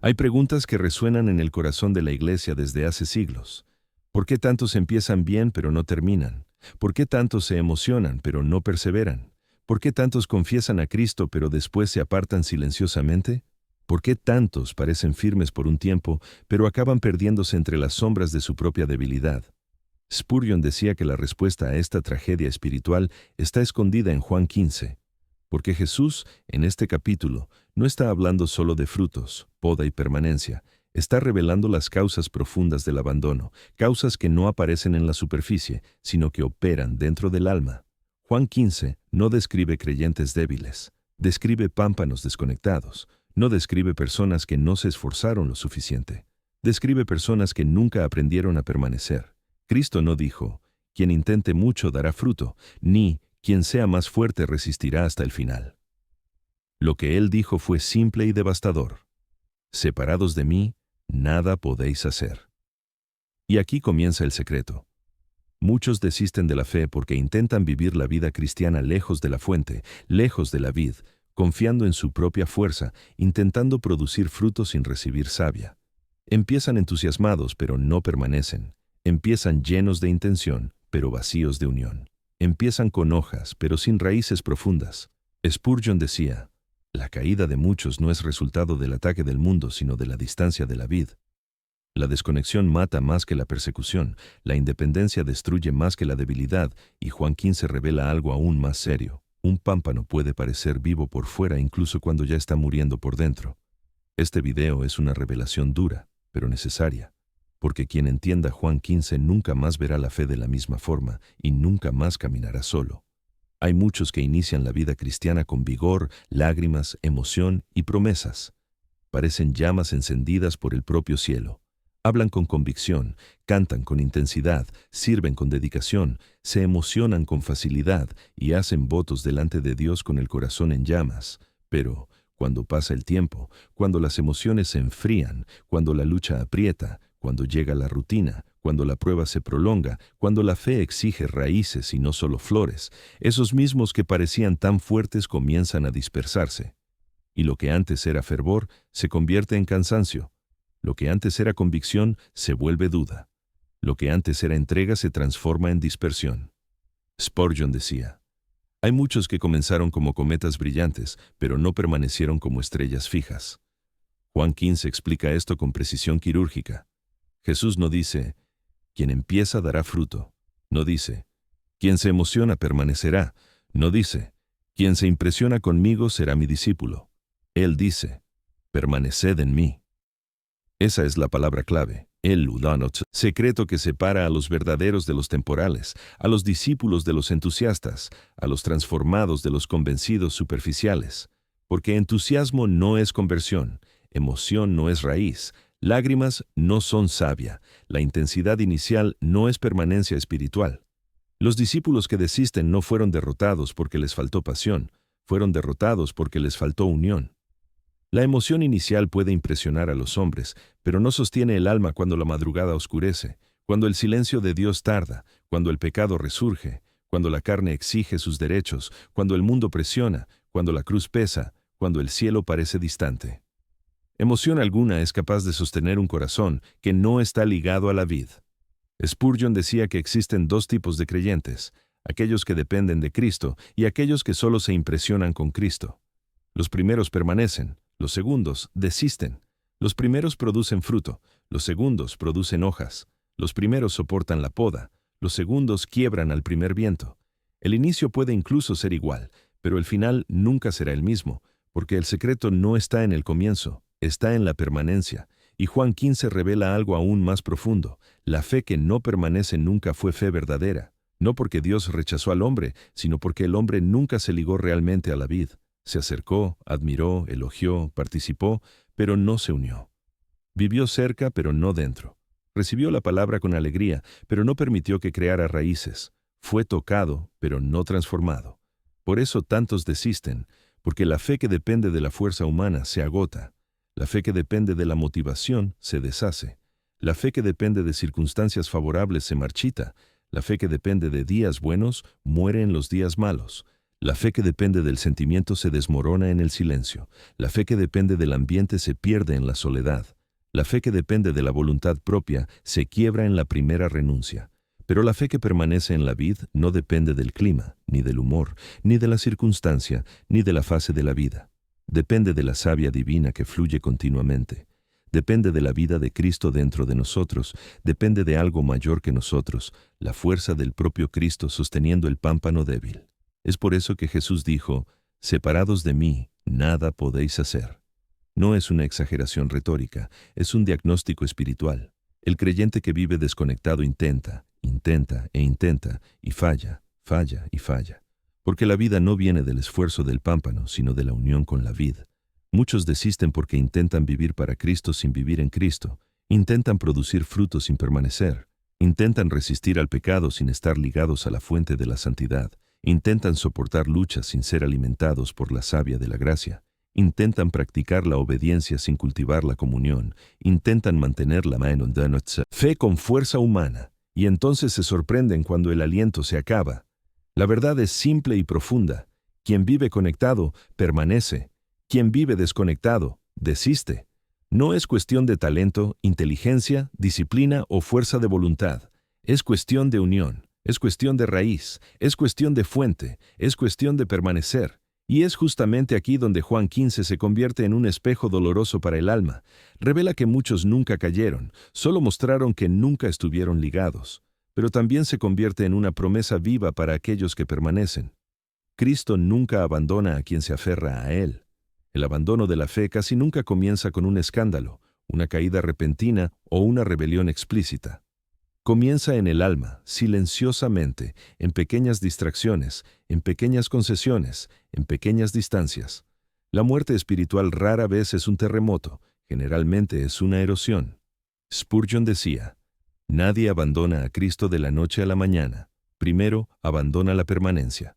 Hay preguntas que resuenan en el corazón de la iglesia desde hace siglos. ¿Por qué tantos empiezan bien pero no terminan? ¿Por qué tantos se emocionan pero no perseveran? ¿Por qué tantos confiesan a Cristo pero después se apartan silenciosamente? ¿Por qué tantos parecen firmes por un tiempo pero acaban perdiéndose entre las sombras de su propia debilidad? Spurgeon decía que la respuesta a esta tragedia espiritual está escondida en Juan 15. Porque Jesús, en este capítulo, no está hablando solo de frutos, poda y permanencia, está revelando las causas profundas del abandono, causas que no aparecen en la superficie, sino que operan dentro del alma. Juan 15 no describe creyentes débiles, describe pámpanos desconectados, no describe personas que no se esforzaron lo suficiente, describe personas que nunca aprendieron a permanecer. Cristo no dijo, quien intente mucho dará fruto, ni quien sea más fuerte resistirá hasta el final. Lo que él dijo fue simple y devastador. Separados de mí, nada podéis hacer. Y aquí comienza el secreto. Muchos desisten de la fe porque intentan vivir la vida cristiana lejos de la fuente, lejos de la vid, confiando en su propia fuerza, intentando producir frutos sin recibir savia. Empiezan entusiasmados, pero no permanecen. Empiezan llenos de intención, pero vacíos de unión. Empiezan con hojas, pero sin raíces profundas. Spurgeon decía, la caída de muchos no es resultado del ataque del mundo, sino de la distancia de la vid. La desconexión mata más que la persecución, la independencia destruye más que la debilidad, y Juan 15 revela algo aún más serio. Un pámpano puede parecer vivo por fuera incluso cuando ya está muriendo por dentro. Este video es una revelación dura, pero necesaria. Porque quien entienda Juan 15 nunca más verá la fe de la misma forma y nunca más caminará solo. Hay muchos que inician la vida cristiana con vigor, lágrimas, emoción y promesas. Parecen llamas encendidas por el propio cielo. Hablan con convicción, cantan con intensidad, sirven con dedicación, se emocionan con facilidad y hacen votos delante de Dios con el corazón en llamas. Pero, cuando pasa el tiempo, cuando las emociones se enfrían, cuando la lucha aprieta, cuando llega la rutina, cuando la prueba se prolonga, cuando la fe exige raíces y no solo flores, esos mismos que parecían tan fuertes comienzan a dispersarse. Y lo que antes era fervor se convierte en cansancio. Lo que antes era convicción se vuelve duda. Lo que antes era entrega se transforma en dispersión. Spurgeon decía, hay muchos que comenzaron como cometas brillantes, pero no permanecieron como estrellas fijas. Juan 15 explica esto con precisión quirúrgica. Jesús no dice, quien empieza dará fruto. No dice, quien se emociona permanecerá. No dice, quien se impresiona conmigo será mi discípulo. Él dice, permaneced en mí. Esa es la palabra clave, el udanot, secreto que separa a los verdaderos de los temporales, a los discípulos de los entusiastas, a los transformados de los convencidos superficiales. Porque entusiasmo no es conversión, emoción no es raíz, lágrimas no son savia, la intensidad inicial no es permanencia espiritual. Los discípulos que desisten no fueron derrotados porque les faltó pasión, fueron derrotados porque les faltó unión. La emoción inicial puede impresionar a los hombres, pero no sostiene el alma cuando la madrugada oscurece, cuando el silencio de Dios tarda, cuando el pecado resurge, cuando la carne exige sus derechos, cuando el mundo presiona, cuando la cruz pesa, cuando el cielo parece distante. Emoción alguna es capaz de sostener un corazón que no está ligado a la vid. Spurgeon decía que existen dos tipos de creyentes, aquellos que dependen de Cristo y aquellos que solo se impresionan con Cristo. Los primeros permanecen, los segundos desisten. Los primeros producen fruto, los segundos producen hojas. Los primeros soportan la poda, los segundos quiebran al primer viento. El inicio puede incluso ser igual, pero el final nunca será el mismo, porque el secreto no está en el comienzo, está en la permanencia. Y Juan 15 revela algo aún más profundo. La fe que no permanece nunca fue fe verdadera, no porque Dios rechazó al hombre, sino porque el hombre nunca se ligó realmente a la vid. Se acercó, admiró, elogió, participó, pero no se unió. Vivió cerca, pero no dentro. Recibió la palabra con alegría, pero no permitió que creara raíces. Fue tocado, pero no transformado. Por eso tantos desisten, porque la fe que depende de la fuerza humana se agota. La fe que depende de la motivación se deshace. La fe que depende de circunstancias favorables se marchita. La fe que depende de días buenos muere en los días malos. La fe que depende del sentimiento se desmorona en el silencio. La fe que depende del ambiente se pierde en la soledad. La fe que depende de la voluntad propia se quiebra en la primera renuncia. Pero la fe que permanece en la vid no depende del clima, ni del humor, ni de la circunstancia, ni de la fase de la vida. Depende de la savia divina que fluye continuamente. Depende de la vida de Cristo dentro de nosotros, depende de algo mayor que nosotros, la fuerza del propio Cristo sosteniendo el pámpano débil. Es por eso que Jesús dijo, «Separados de mí, nada podéis hacer». No es una exageración retórica, es un diagnóstico espiritual. El creyente que vive desconectado intenta, y falla, falla y falla. Porque la vida no viene del esfuerzo del pámpano, sino de la unión con la vid. Muchos desisten porque intentan vivir para Cristo sin vivir en Cristo, intentan producir frutos sin permanecer, intentan resistir al pecado sin estar ligados a la fuente de la santidad, intentan soportar luchas sin ser alimentados por la savia de la gracia, intentan practicar la obediencia sin cultivar la comunión, intentan mantener la fe con fuerza humana, y entonces se sorprenden cuando el aliento se acaba. La verdad es simple y profunda. Quien vive conectado, permanece. Quien vive desconectado, desiste. No es cuestión de talento, inteligencia, disciplina o fuerza de voluntad. Es cuestión de unión, es cuestión de raíz, es cuestión de fuente, es cuestión de permanecer. Y es justamente aquí donde Juan 15 se convierte en un espejo doloroso para el alma. Revela que muchos nunca cayeron, solo mostraron que nunca estuvieron ligados. Pero también se convierte en una promesa viva para aquellos que permanecen. Cristo nunca abandona a quien se aferra a Él. El abandono de la fe casi nunca comienza con un escándalo, una caída repentina o una rebelión explícita. Comienza en el alma, silenciosamente, en pequeñas distracciones, en pequeñas concesiones, en pequeñas distancias. La muerte espiritual rara vez es un terremoto, generalmente es una erosión. Spurgeon decía, «Nadie abandona a Cristo de la noche a la mañana. Primero, abandona la permanencia».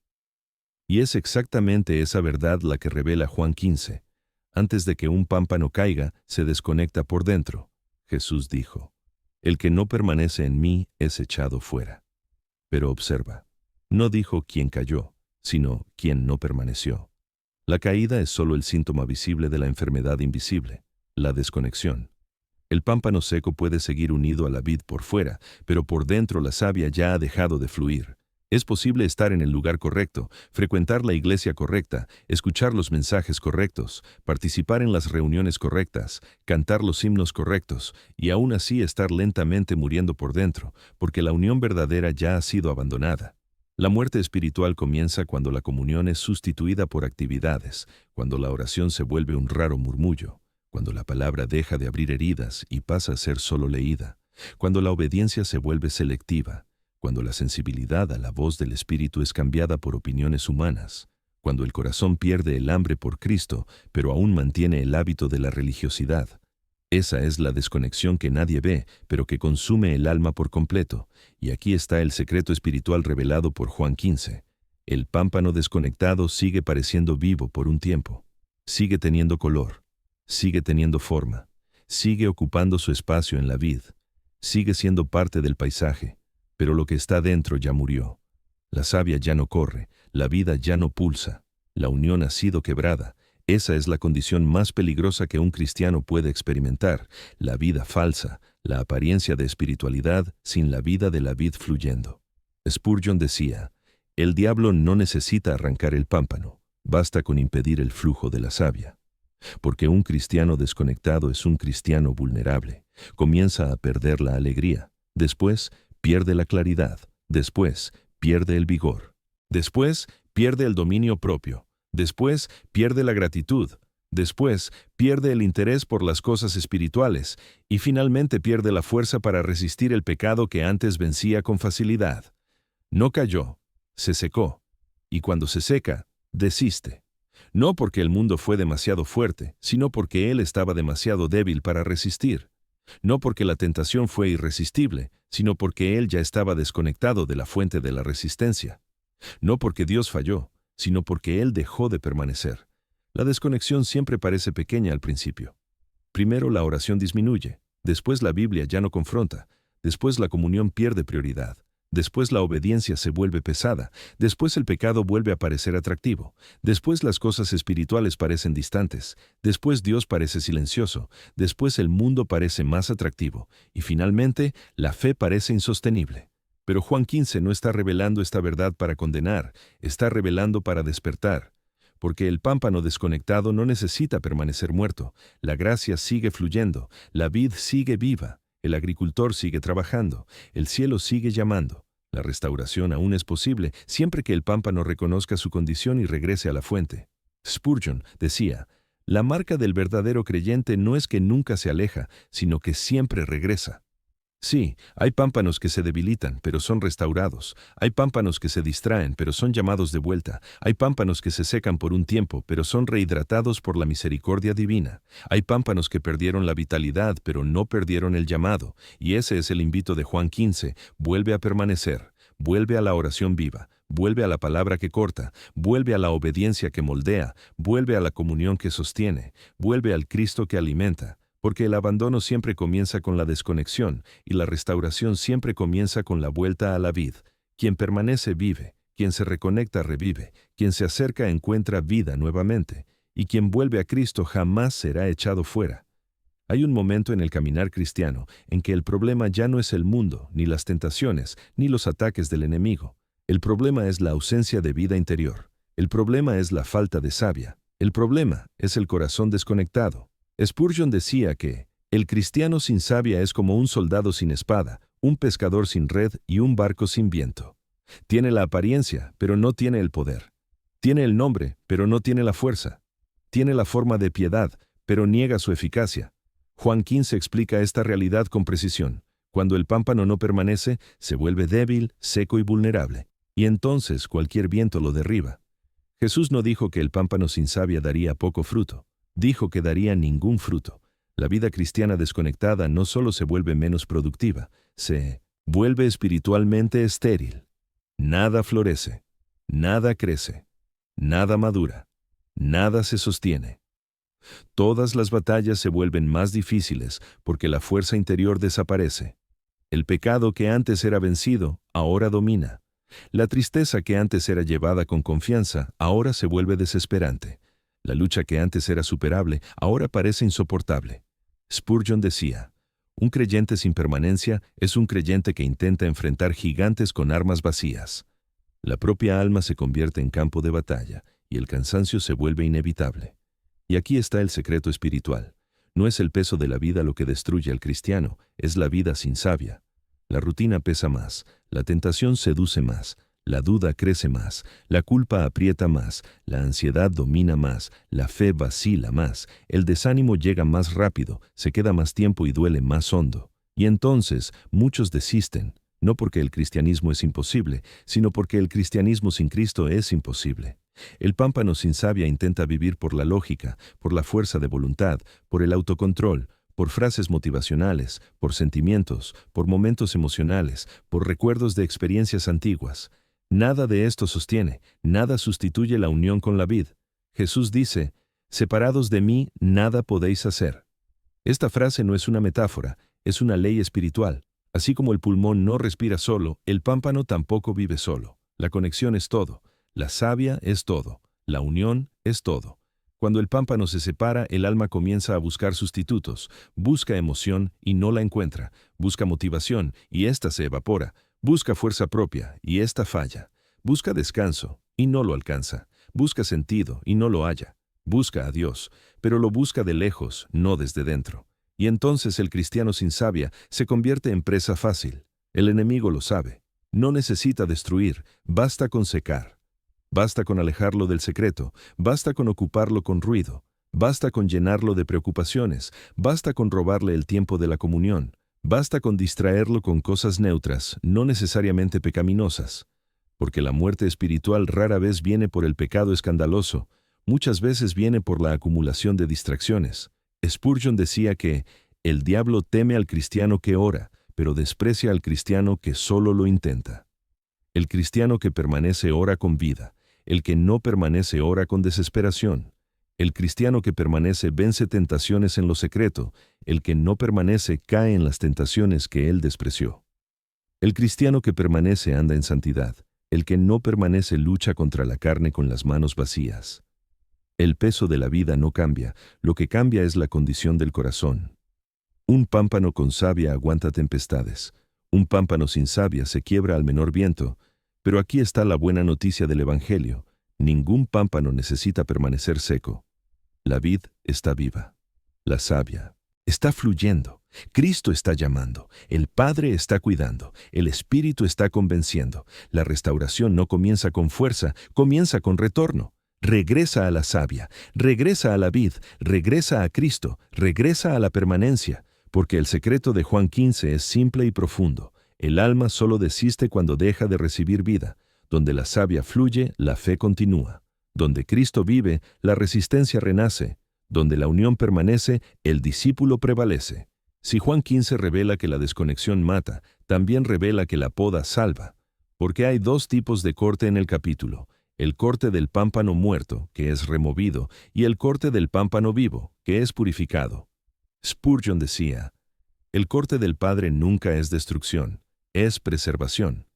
Y es exactamente esa verdad la que revela Juan 15. Antes de que un pámpano caiga, se desconecta por dentro. Jesús dijo, «El que no permanece en mí es echado fuera». Pero observa, no dijo quién cayó, sino quién no permaneció. La caída es solo el síntoma visible de la enfermedad invisible, la desconexión. El pámpano seco puede seguir unido a la vid por fuera, pero por dentro la savia ya ha dejado de fluir. Es posible estar en el lugar correcto, frecuentar la iglesia correcta, escuchar los mensajes correctos, participar en las reuniones correctas, cantar los himnos correctos, y aún así estar lentamente muriendo por dentro, porque la unión verdadera ya ha sido abandonada. La muerte espiritual comienza cuando la comunión es sustituida por actividades, cuando la oración se vuelve un raro murmullo, cuando la palabra deja de abrir heridas y pasa a ser solo leída, cuando la obediencia se vuelve selectiva, cuando la sensibilidad a la voz del Espíritu es cambiada por opiniones humanas, cuando el corazón pierde el hambre por Cristo, pero aún mantiene el hábito de la religiosidad. Esa es la desconexión que nadie ve, pero que consume el alma por completo, y aquí está el secreto espiritual revelado por Juan 15. El pámpano desconectado sigue pareciendo vivo por un tiempo, sigue teniendo color, sigue teniendo forma, sigue ocupando su espacio en la vid, sigue siendo parte del paisaje, pero lo que está dentro ya murió. La savia ya no corre, la vida ya no pulsa, la unión ha sido quebrada. Esa es la condición más peligrosa que un cristiano puede experimentar, la vida falsa, la apariencia de espiritualidad sin la vida de la vid fluyendo. Spurgeon decía, el diablo no necesita arrancar el pámpano, basta con impedir el flujo de la savia. Porque un cristiano desconectado es un cristiano vulnerable, comienza a perder la alegría, después pierde la claridad, después pierde el vigor, después pierde el dominio propio, después pierde la gratitud, después pierde el interés por las cosas espirituales y finalmente pierde la fuerza para resistir el pecado que antes vencía con facilidad. No cayó, se secó, y cuando se seca, desiste. No porque el mundo fue demasiado fuerte, sino porque él estaba demasiado débil para resistir. No porque la tentación fue irresistible, sino porque él ya estaba desconectado de la fuente de la resistencia. No porque Dios falló, sino porque él dejó de permanecer. La desconexión siempre parece pequeña al principio. Primero la oración disminuye, después la Biblia ya no confronta, después la comunión pierde prioridad, Después la obediencia se vuelve pesada, después el pecado vuelve a parecer atractivo, después las cosas espirituales parecen distantes, después Dios parece silencioso, después el mundo parece más atractivo, y finalmente la fe parece insostenible. Pero Juan 15 no está revelando esta verdad para condenar, está revelando para despertar. Porque el pámpano desconectado no necesita permanecer muerto, la gracia sigue fluyendo, la vid sigue viva, el agricultor sigue trabajando, el cielo sigue llamando. La restauración aún es posible siempre que el pámpano reconozca su condición y regrese a la fuente. Spurgeon decía, la marca del verdadero creyente no es que nunca se aleja, sino que siempre regresa. Sí, hay pámpanos que se debilitan, pero son restaurados. Hay pámpanos que se distraen, pero son llamados de vuelta. Hay pámpanos que se secan por un tiempo, pero son rehidratados por la misericordia divina. Hay pámpanos que perdieron la vitalidad, pero no perdieron el llamado. Y ese es el invito de Juan 15. Vuelve a permanecer. Vuelve a la oración viva. Vuelve a la palabra que corta. Vuelve a la obediencia que moldea. Vuelve a la comunión que sostiene. Vuelve al Cristo que alimenta. Porque el abandono siempre comienza con la desconexión y la restauración siempre comienza con la vuelta a la vid. Quien permanece vive, quien se reconecta revive, quien se acerca encuentra vida nuevamente, y quien vuelve a Cristo jamás será echado fuera. Hay un momento en el caminar cristiano en que el problema ya no es el mundo, ni las tentaciones, ni los ataques del enemigo. El problema es la ausencia de vida interior. El problema es la falta de savia. El problema es el corazón desconectado. Spurgeon decía que el cristiano sin savia es como un soldado sin espada, un pescador sin red y un barco sin viento. Tiene la apariencia, pero no tiene el poder. Tiene el nombre, pero no tiene la fuerza. Tiene la forma de piedad, pero niega su eficacia. Juan 15 explica esta realidad con precisión. Cuando el pámpano no permanece, se vuelve débil, seco y vulnerable. Y entonces cualquier viento lo derriba. Jesús no dijo que el pámpano sin savia daría poco fruto. Dijo que daría ningún fruto. La vida cristiana desconectada no solo se vuelve menos productiva, se vuelve espiritualmente estéril. Nada florece, nada crece, nada madura, nada se sostiene. Todas las batallas se vuelven más difíciles porque la fuerza interior desaparece. El pecado que antes era vencido, ahora domina. La tristeza que antes era llevada con confianza, ahora se vuelve desesperante. La lucha que antes era superable, ahora parece insoportable. Spurgeon decía, un creyente sin permanencia es un creyente que intenta enfrentar gigantes con armas vacías. La propia alma se convierte en campo de batalla y el cansancio se vuelve inevitable. Y aquí está el secreto espiritual. No es el peso de la vida lo que destruye al cristiano, es la vida sin savia. La rutina pesa más, la tentación seduce más, la duda crece más, la culpa aprieta más, la ansiedad domina más, la fe vacila más, el desánimo llega más rápido, se queda más tiempo y duele más hondo. Y entonces muchos desisten, no porque el cristianismo es imposible, sino porque el cristianismo sin Cristo es imposible. El pámpano sin savia intenta vivir por la lógica, por la fuerza de voluntad, por el autocontrol, por frases motivacionales, por sentimientos, por momentos emocionales, por recuerdos de experiencias antiguas. Nada de esto sostiene, nada sustituye la unión con la vid. Jesús dice, separados de mí, nada podéis hacer. Esta frase no es una metáfora, es una ley espiritual. Así como el pulmón no respira solo, el pámpano tampoco vive solo. La conexión es todo, la savia es todo, la unión es todo. Cuando el pámpano se separa, el alma comienza a buscar sustitutos, busca emoción y no la encuentra, busca motivación y ésta se evapora. Busca fuerza propia, y ésta falla. Busca descanso, y no lo alcanza. Busca sentido, y no lo halla. Busca a Dios, pero lo busca de lejos, no desde dentro. Y entonces el cristiano sin savia se convierte en presa fácil. El enemigo lo sabe. No necesita destruir, basta con secar. Basta con alejarlo del secreto, basta con ocuparlo con ruido, basta con llenarlo de preocupaciones, basta con robarle el tiempo de la comunión. Basta con distraerlo con cosas neutras, no necesariamente pecaminosas, porque la muerte espiritual rara vez viene por el pecado escandaloso, muchas veces viene por la acumulación de distracciones. Spurgeon decía que el diablo teme al cristiano que ora, pero desprecia al cristiano que solo lo intenta. El cristiano que permanece ora con vida, el que no permanece ora con desesperación. El cristiano que permanece vence tentaciones en lo secreto, el que no permanece cae en las tentaciones que él despreció. El cristiano que permanece anda en santidad. El que no permanece lucha contra la carne con las manos vacías. El peso de la vida no cambia, lo que cambia es la condición del corazón. Un pámpano con savia aguanta tempestades. Un pámpano sin savia se quiebra al menor viento. Pero aquí está la buena noticia del Evangelio. Ningún pámpano necesita permanecer seco. La vid está viva. La savia está fluyendo. Cristo está llamando. El Padre está cuidando. El Espíritu está convenciendo. La restauración no comienza con fuerza, comienza con retorno. Regresa a la savia, regresa a la vid, regresa a Cristo, regresa a la permanencia, porque el secreto de Juan 15 es simple y profundo. El alma solo desiste cuando deja de recibir vida. Donde la savia fluye, la fe continúa. Donde Cristo vive, la resistencia renace. Donde la unión permanece, el discípulo prevalece. Si Juan 15 revela que la desconexión mata, también revela que la poda salva. Porque hay dos tipos de corte en el capítulo. El corte del pámpano muerto, que es removido, y el corte del pámpano vivo, que es purificado. Spurgeon decía, el corte del Padre nunca es destrucción, es preservación.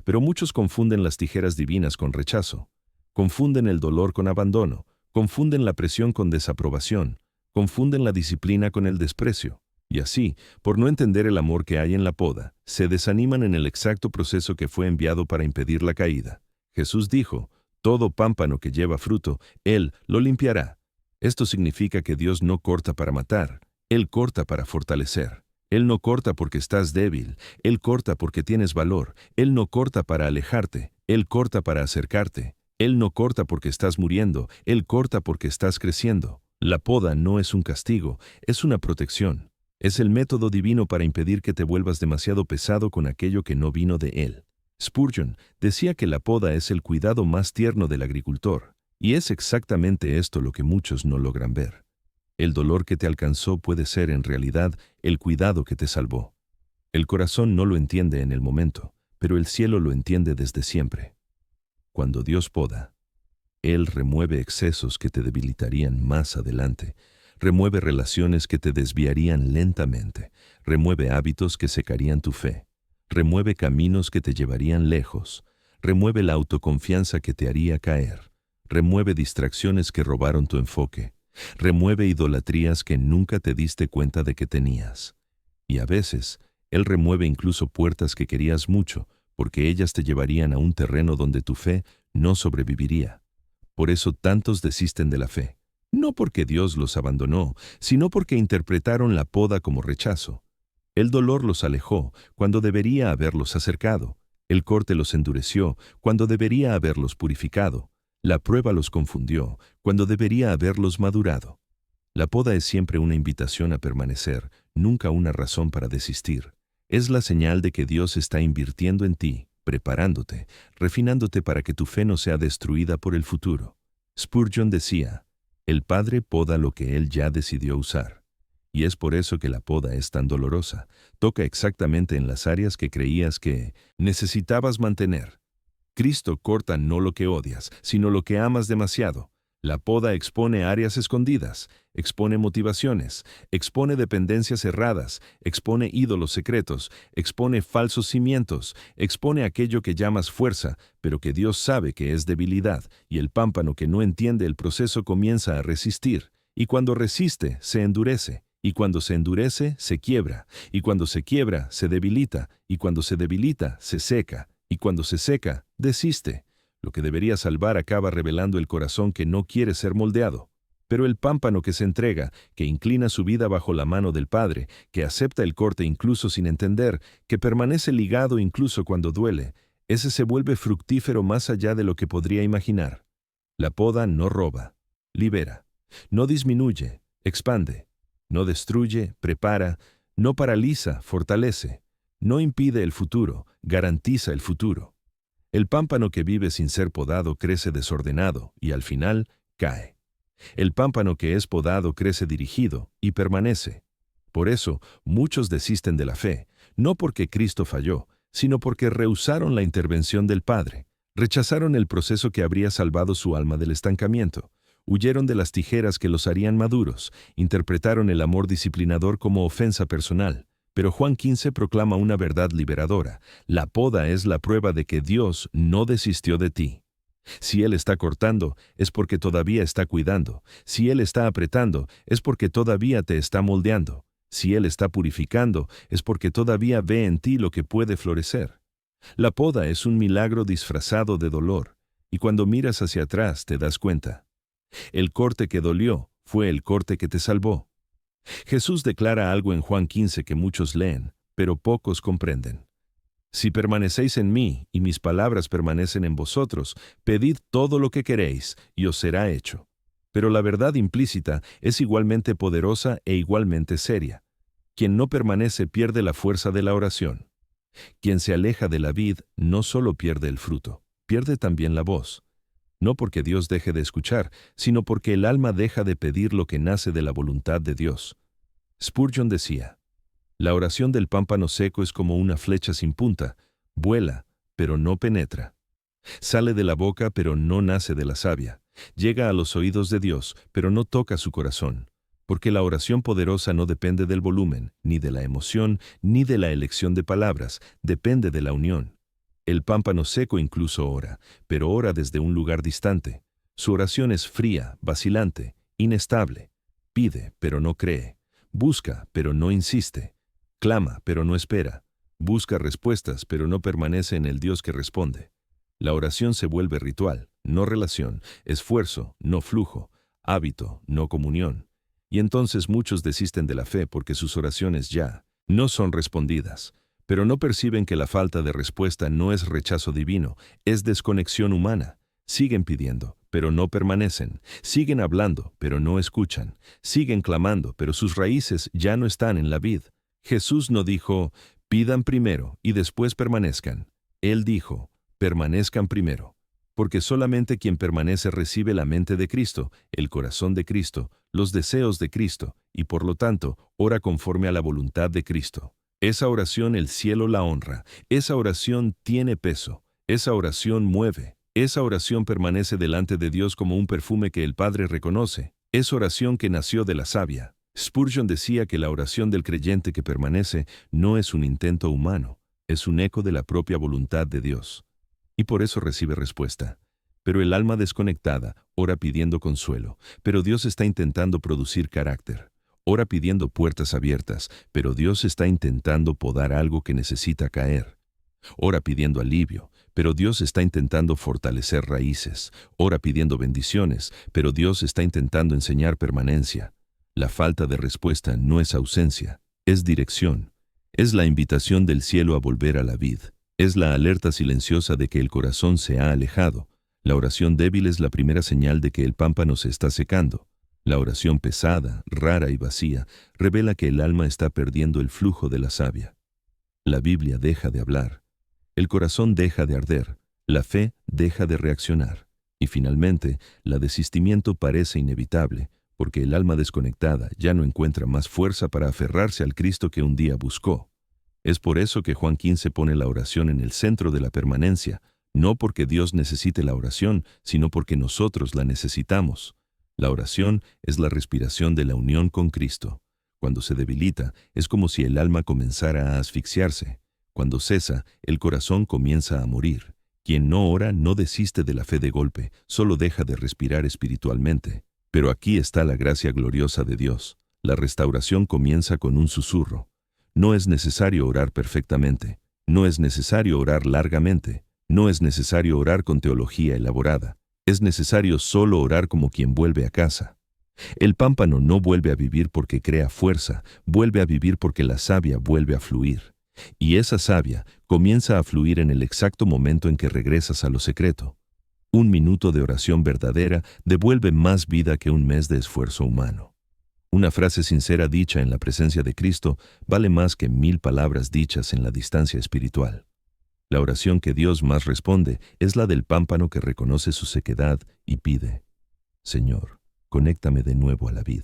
Pero muchos confunden las tijeras divinas con rechazo. Confunden el dolor con abandono, confunden la presión con desaprobación, confunden la disciplina con el desprecio. Y así, por no entender el amor que hay en la poda, se desaniman en el exacto proceso que fue enviado para impedir la caída. Jesús dijo, todo pámpano que lleva fruto, Él lo limpiará. Esto significa que Dios no corta para matar, Él corta para fortalecer. Él no corta porque estás débil, Él corta porque tienes valor. Él no corta para alejarte, Él corta para acercarte. Él no corta porque estás muriendo, Él corta porque estás creciendo. La poda no es un castigo, es una protección. Es el método divino para impedir que te vuelvas demasiado pesado con aquello que no vino de Él. Spurgeon decía que la poda es el cuidado más tierno del agricultor, y es exactamente esto lo que muchos no logran ver. El dolor que te alcanzó puede ser en realidad el cuidado que te salvó. El corazón no lo entiende en el momento, pero el cielo lo entiende desde siempre. Cuando Dios poda, Él remueve excesos que te debilitarían más adelante, remueve relaciones que te desviarían lentamente, remueve hábitos que secarían tu fe, remueve caminos que te llevarían lejos, remueve la autoconfianza que te haría caer, remueve distracciones que robaron tu enfoque, remueve idolatrías que nunca te diste cuenta de que tenías. Y a veces, Él remueve incluso puertas que querías mucho, porque ellas te llevarían a un terreno donde tu fe no sobreviviría. Por eso tantos desisten de la fe. No porque Dios los abandonó, sino porque interpretaron la poda como rechazo. El dolor los alejó cuando debería haberlos acercado. El corte los endureció cuando debería haberlos purificado. La prueba los confundió cuando debería haberlos madurado. La poda es siempre una invitación a permanecer, nunca una razón para desistir. Es la señal de que Dios está invirtiendo en ti, preparándote, refinándote para que tu fe no sea destruida por el futuro. Spurgeon decía, el Padre poda lo que Él ya decidió usar. Y es por eso que la poda es tan dolorosa. Toca exactamente en las áreas que creías que necesitabas mantener. Cristo corta no lo que odias, sino lo que amas demasiado. La poda expone áreas escondidas, expone motivaciones, expone dependencias erradas, expone ídolos secretos, expone falsos cimientos, expone aquello que llamas fuerza, pero que Dios sabe que es debilidad, y el pámpano que no entiende el proceso comienza a resistir, y cuando resiste, se endurece, y cuando se endurece, se quiebra, y cuando se quiebra, se debilita, y cuando se debilita, se seca, y cuando se seca, desiste. Lo que debería salvar acaba revelando el corazón que no quiere ser moldeado. Pero el pámpano que se entrega, que inclina su vida bajo la mano del Padre, que acepta el corte incluso sin entender, que permanece ligado incluso cuando duele, ese se vuelve fructífero más allá de lo que podría imaginar. La poda no roba, libera, no disminuye, expande, no destruye, prepara, no paraliza, fortalece, no impide el futuro, garantiza el futuro. El pámpano que vive sin ser podado crece desordenado y al final cae. El pámpano que es podado crece dirigido y permanece. Por eso, muchos desisten de la fe, no porque Cristo falló, sino porque rehusaron la intervención del Padre, rechazaron el proceso que habría salvado su alma del estancamiento, huyeron de las tijeras que los harían maduros, interpretaron el amor disciplinador como ofensa personal, Pero Juan 15 proclama una verdad liberadora. La poda es la prueba de que Dios no desistió de ti. Si Él está cortando, es porque todavía está cuidando. Si Él está apretando, es porque todavía te está moldeando. Si Él está purificando, es porque todavía ve en ti lo que puede florecer. La poda es un milagro disfrazado de dolor, y cuando miras hacia atrás te das cuenta. El corte que dolió fue el corte que te salvó. Jesús declara algo en Juan 15 que muchos leen, pero pocos comprenden. Si permanecéis en mí y mis palabras permanecen en vosotros, pedid todo lo que queréis y os será hecho. Pero la verdad implícita es igualmente poderosa e igualmente seria. Quien no permanece pierde la fuerza de la oración. Quien se aleja de la vid no solo pierde el fruto, pierde también la voz. No porque Dios deje de escuchar, sino porque el alma deja de pedir lo que nace de la voluntad de Dios. Spurgeon decía, la oración del pámpano seco es como una flecha sin punta, vuela, pero no penetra. Sale de la boca, pero no nace de la savia. Llega a los oídos de Dios, pero no toca su corazón. Porque la oración poderosa no depende del volumen, ni de la emoción, ni de la elección de palabras, depende de la unión. El pámpano seco incluso ora, pero ora desde un lugar distante. Su oración es fría, vacilante, inestable. Pide, pero no cree. Busca, pero no insiste. Clama, pero no espera. Busca respuestas, pero no permanece en el Dios que responde. La oración se vuelve ritual, no relación, esfuerzo, no flujo, hábito, no comunión. Y entonces muchos desisten de la fe porque sus oraciones ya no son respondidas. Pero no perciben que la falta de respuesta no es rechazo divino, es desconexión humana. Siguen pidiendo, pero no permanecen. Siguen hablando, pero no escuchan. Siguen clamando, pero sus raíces ya no están en la vid. Jesús no dijo, pidan primero y después permanezcan. Él dijo, permanezcan primero. Porque solamente quien permanece recibe la mente de Cristo, el corazón de Cristo, los deseos de Cristo, y por lo tanto, ora conforme a la voluntad de Cristo. Esa oración el cielo la honra. Esa oración tiene peso. Esa oración mueve. Esa oración permanece delante de Dios como un perfume que el Padre reconoce. Es oración que nació de la savia. Spurgeon decía que la oración del creyente que permanece no es un intento humano, es un eco de la propia voluntad de Dios. Y por eso recibe respuesta. Pero el alma desconectada ora pidiendo consuelo, pero Dios está intentando producir carácter. Ora pidiendo puertas abiertas, pero Dios está intentando podar algo que necesita caer. Ora pidiendo alivio, pero Dios está intentando fortalecer raíces. Ora pidiendo bendiciones, pero Dios está intentando enseñar permanencia. La falta de respuesta no es ausencia, es dirección. Es la invitación del cielo a volver a la vid. Es la alerta silenciosa de que el corazón se ha alejado. La oración débil es la primera señal de que el pámpano se está secando. La oración pesada, rara y vacía revela que el alma está perdiendo el flujo de la savia. La Biblia deja de hablar. El corazón deja de arder. La fe deja de reaccionar. Y finalmente, el desistimiento parece inevitable, porque el alma desconectada ya no encuentra más fuerza para aferrarse al Cristo que un día buscó. Es por eso que Juan 15 pone la oración en el centro de la permanencia, no porque Dios necesite la oración, sino porque nosotros la necesitamos. La oración es la respiración de la unión con Cristo. Cuando se debilita, es como si el alma comenzara a asfixiarse. Cuando cesa, el corazón comienza a morir. Quien no ora no desiste de la fe de golpe, solo deja de respirar espiritualmente. Pero aquí está la gracia gloriosa de Dios. La restauración comienza con un susurro. No es necesario orar perfectamente. No es necesario orar largamente. No es necesario orar con teología elaborada. Es necesario solo orar como quien vuelve a casa. El pámpano no vuelve a vivir porque crea fuerza, vuelve a vivir porque la savia vuelve a fluir. Y esa savia comienza a fluir en el exacto momento en que regresas a lo secreto. Un minuto de oración verdadera devuelve más vida que un mes de esfuerzo humano. Una frase sincera dicha en la presencia de Cristo vale más que 1000 palabras dichas en la distancia espiritual. La oración que Dios más responde es la del pámpano que reconoce su sequedad y pide, Señor, conéctame de nuevo a la vid.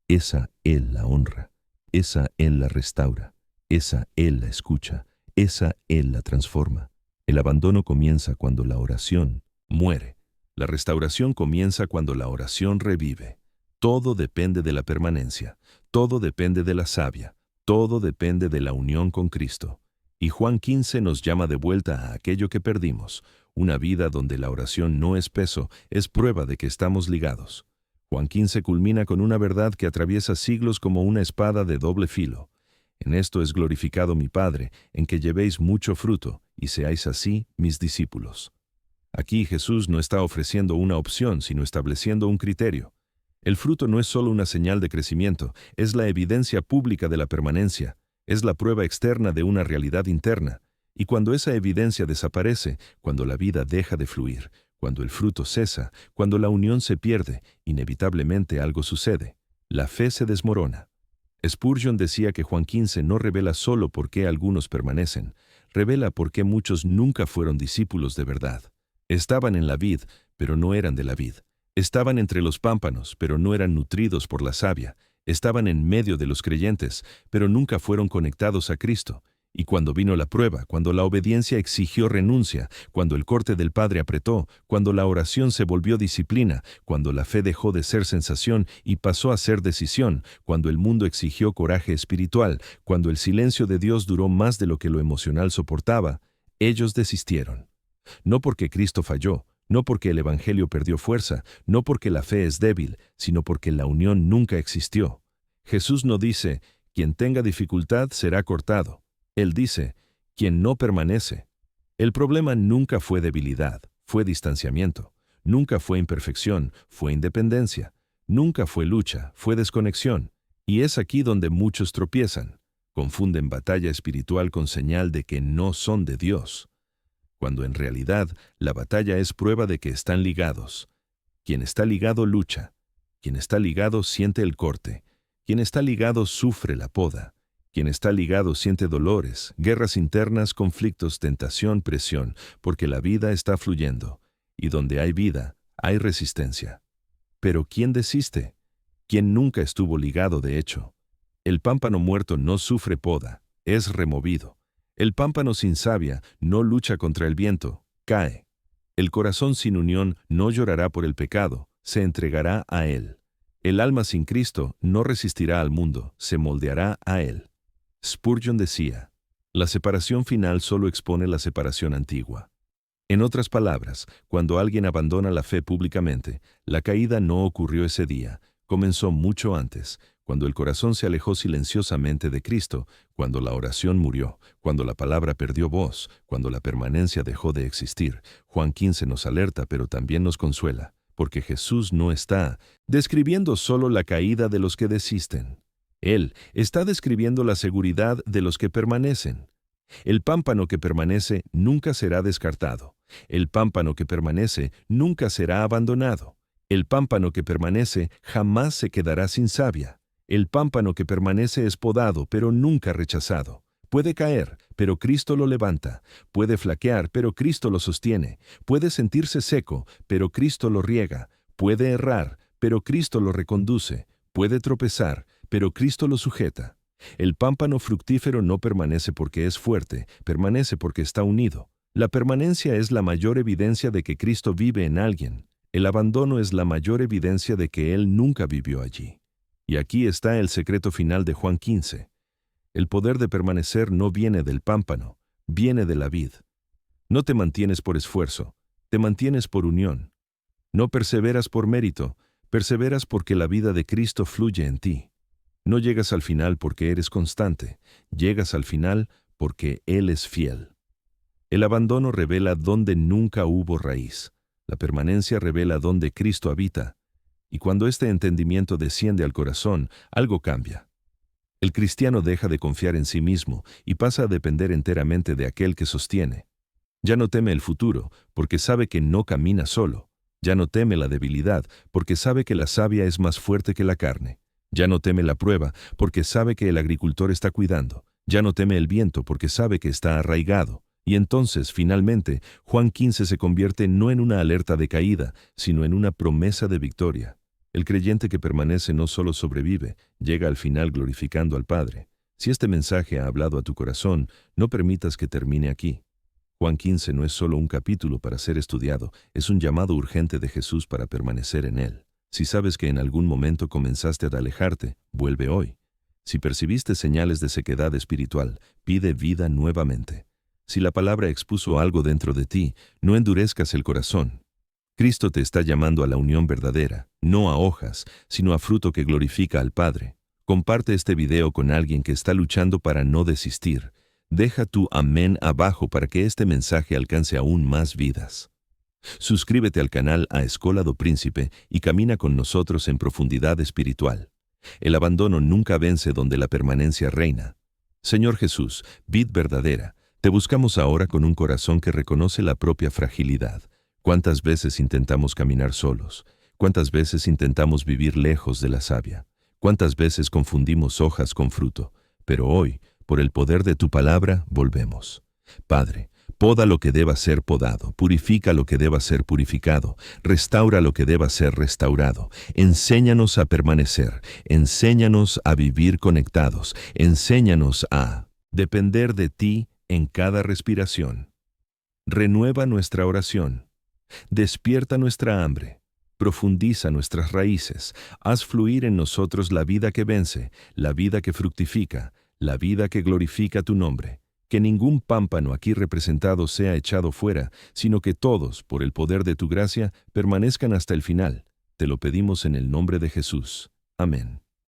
Esa Él la honra, esa Él la restaura, esa Él la escucha, esa Él la transforma. El abandono comienza cuando la oración muere. La restauración comienza cuando la oración revive. Todo depende de la permanencia, todo depende de la savia, Todo depende de la unión con Cristo. Y Juan 15 nos llama de vuelta a aquello que perdimos, una vida donde la oración no es peso, es prueba de que estamos ligados. Juan 15 culmina con una verdad que atraviesa siglos como una espada de doble filo. En esto es glorificado mi Padre, en que llevéis mucho fruto, y seáis así mis discípulos. Aquí Jesús no está ofreciendo una opción, sino estableciendo un criterio. El fruto no es solo una señal de crecimiento, es la evidencia pública de la permanencia, es la prueba externa de una realidad interna. Y cuando esa evidencia desaparece, cuando la vida deja de fluir, cuando el fruto cesa, cuando la unión se pierde, inevitablemente algo sucede. La fe se desmorona. Spurgeon decía que Juan 15 no revela solo por qué algunos permanecen, revela por qué muchos nunca fueron discípulos de verdad. Estaban en la vid, pero no eran de la vid. Estaban entre los pámpanos, pero no eran nutridos por la savia. Estaban en medio de los creyentes, pero nunca fueron conectados a Cristo. Y cuando vino la prueba, cuando la obediencia exigió renuncia, cuando el corte del Padre apretó, cuando la oración se volvió disciplina, cuando la fe dejó de ser sensación y pasó a ser decisión, cuando el mundo exigió coraje espiritual, cuando el silencio de Dios duró más de lo que lo emocional soportaba, ellos desistieron. No porque Cristo falló, no porque el Evangelio perdió fuerza, no porque la fe es débil, sino porque la unión nunca existió. Jesús no dice, quien tenga dificultad será cortado. Él dice, quien no permanece. El problema nunca fue debilidad, fue distanciamiento. Nunca fue imperfección, fue independencia. Nunca fue lucha, fue desconexión. Y es aquí donde muchos tropiezan. Confunden batalla espiritual con señal de que no son de Dios, cuando en realidad la batalla es prueba de que están ligados. Quien está ligado lucha. Quien está ligado siente el corte. Quien está ligado sufre la poda. Quien está ligado siente dolores, guerras internas, conflictos, tentación, presión, porque la vida está fluyendo. Y donde hay vida, hay resistencia. Pero ¿quién desiste? ¿Quién nunca estuvo ligado de hecho? El pámpano muerto no sufre poda, es removido. El pámpano sin savia no lucha contra el viento, cae. El corazón sin unión no llorará por el pecado, se entregará a él. El alma sin Cristo no resistirá al mundo, se moldeará a él. Spurgeon decía, la separación final solo expone la separación antigua. En otras palabras, cuando alguien abandona la fe públicamente, la caída no ocurrió ese día, comenzó mucho antes, cuando el corazón se alejó silenciosamente de Cristo, cuando la oración murió, cuando la palabra perdió voz, cuando la permanencia dejó de existir. Juan 15 nos alerta, pero también nos consuela, porque Jesús no está describiendo solo la caída de los que desisten. Él está describiendo la seguridad de los que permanecen. El pámpano que permanece nunca será descartado. El pámpano que permanece nunca será abandonado. El pámpano que permanece jamás se quedará sin savia. El pámpano que permanece es podado, pero nunca rechazado. Puede caer, pero Cristo lo levanta. Puede flaquear, pero Cristo lo sostiene. Puede sentirse seco, pero Cristo lo riega. Puede errar, pero Cristo lo reconduce. Puede tropezar, pero Cristo lo sujeta. El pámpano fructífero no permanece porque es fuerte, permanece porque está unido. La permanencia es la mayor evidencia de que Cristo vive en alguien. El abandono es la mayor evidencia de que Él nunca vivió allí. Y aquí está el secreto final de Juan 15. El poder de permanecer no viene del pámpano, viene de la vid. No te mantienes por esfuerzo, te mantienes por unión. No perseveras por mérito, perseveras porque la vida de Cristo fluye en ti. No llegas al final porque eres constante, llegas al final porque Él es fiel. El abandono revela dónde nunca hubo raíz. La permanencia revela dónde Cristo habita. Y cuando este entendimiento desciende al corazón, algo cambia. El cristiano deja de confiar en sí mismo y pasa a depender enteramente de aquel que sostiene. Ya no teme el futuro, porque sabe que no camina solo. Ya no teme la debilidad, porque sabe que la savia es más fuerte que la carne. Ya no teme la prueba, porque sabe que el agricultor está cuidando. Ya no teme el viento, porque sabe que está arraigado. Y entonces, finalmente, Juan 15 se convierte no en una alerta de caída, sino en una promesa de victoria. El creyente que permanece no solo sobrevive, llega al final glorificando al Padre. Si este mensaje ha hablado a tu corazón, no permitas que termine aquí. Juan 15 no es solo un capítulo para ser estudiado, es un llamado urgente de Jesús para permanecer en él. Si sabes que en algún momento comenzaste a alejarte, vuelve hoy. Si percibiste señales de sequedad espiritual, pide vida nuevamente. Si la palabra expuso algo dentro de ti, no endurezcas el corazón. Cristo te está llamando a la unión verdadera, no a hojas, sino a fruto que glorifica al Padre. Comparte este video con alguien que está luchando para no desistir. Deja tu amén abajo para que este mensaje alcance aún más vidas. Suscríbete al canal A Escola do Príncipe y camina con nosotros en profundidad espiritual. El abandono nunca vence donde la permanencia reina. Señor Jesús, vid verdadera, te buscamos ahora con un corazón que reconoce la propia fragilidad. ¿Cuántas veces intentamos caminar solos? ¿Cuántas veces intentamos vivir lejos de la savia? ¿Cuántas veces confundimos hojas con fruto? Pero hoy, por el poder de tu palabra, volvemos. Padre, poda lo que deba ser podado, purifica lo que deba ser purificado, restaura lo que deba ser restaurado. Enséñanos a permanecer, enséñanos a vivir conectados, enséñanos a depender de ti en cada respiración. Renueva nuestra oración. Despierta nuestra hambre, profundiza nuestras raíces, haz fluir en nosotros la vida que vence, la vida que fructifica, la vida que glorifica tu nombre. Que ningún pámpano aquí representado sea echado fuera, sino que todos, por el poder de tu gracia, permanezcan hasta el final. Te lo pedimos en el nombre de Jesús. Amén.